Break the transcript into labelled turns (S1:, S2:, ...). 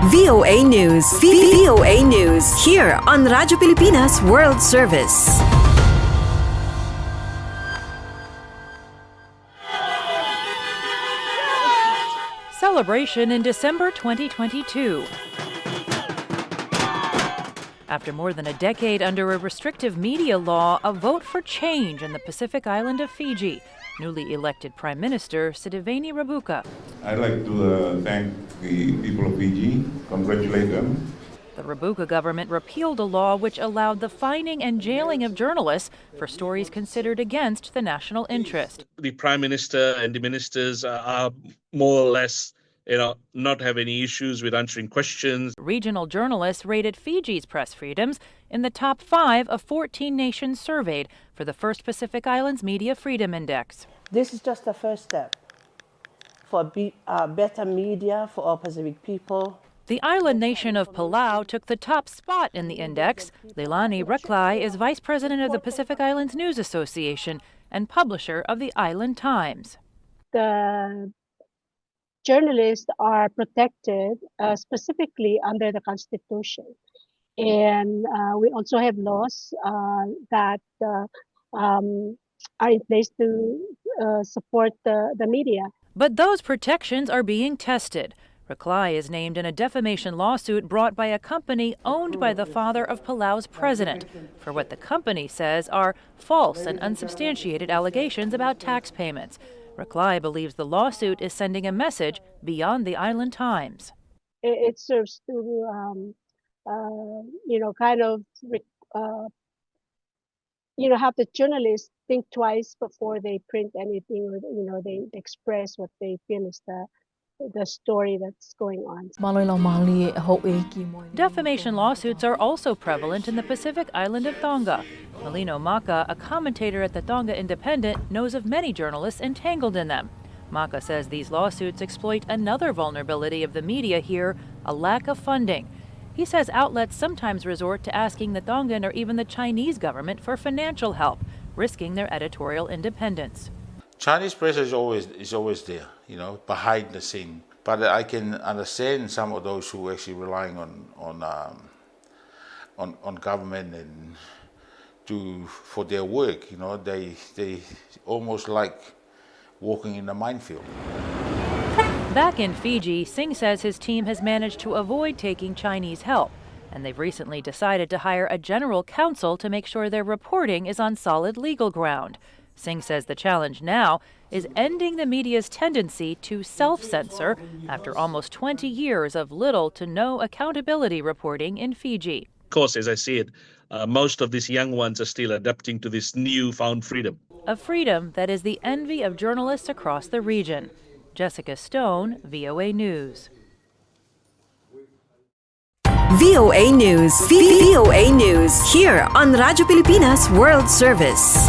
S1: VOA News. VOA News. Here on Radyo Pilipinas World Service.
S2: Celebration in December 2022. After more than a decade under a restrictive media law, a vote for change in the Pacific island of Fiji. Newly elected Prime Minister Sitiveni Rabuka.
S3: I'd like to thank the people of Fiji, congratulate them.
S2: The Rabuka government repealed a law which allowed the fining and jailing of journalists for stories considered against the national interest.
S4: The Prime Minister and the ministers are more or less, not have any issues with answering questions.
S2: Regional journalists rated Fiji's press freedoms in the top 5 of 14 nations surveyed for the first Pacific Islands Media Freedom Index.
S5: This is just the first step for better media for all Pacific people.
S2: The island nation of Palau took the top spot in the index. Leilani Raklai is vice president of the Pacific Islands News Association and publisher of the Island Times.
S6: The journalists are protected specifically under the Constitution. And we also have laws that are in place to support the media.
S2: But those protections are being tested. Raklai is named in a defamation lawsuit brought by a company owned by the father of Palau's president for what the company says are false and unsubstantiated allegations about tax payments. Raklai believes the lawsuit is sending a message beyond the Island Times.
S6: It serves to, have the journalists think twice before they print anything or, they express what they feel is the story that's going on.
S2: Defamation lawsuits are also prevalent in the Pacific island of Tonga. Malino Maka, a commentator at the Tonga Independent, knows of many journalists entangled in them. Maka says these lawsuits exploit another vulnerability of the media here, a lack of funding. He says outlets sometimes resort to asking the Tongan or even the Chinese government for financial help, risking their editorial independence.
S7: Chinese press is always there, behind the scene. But I can understand some of those who are actually relying on government and for their work. They almost like walking in a minefield.
S2: Back in Fiji, Singh says his team has managed to avoid taking Chinese help, and they've recently decided to hire a general counsel to make sure their reporting is on solid legal ground. Singh says the challenge now is ending the media's tendency to self-censor after almost 20 years of little to no accountability reporting in Fiji.
S4: Of course, as I said, most of these young ones are still adapting to this newfound freedom.
S2: A freedom that is the envy of journalists across the region. Jessica Stone, VOA News.
S1: VOA News. VOA News. Here on Radyo Pilipinas World Service.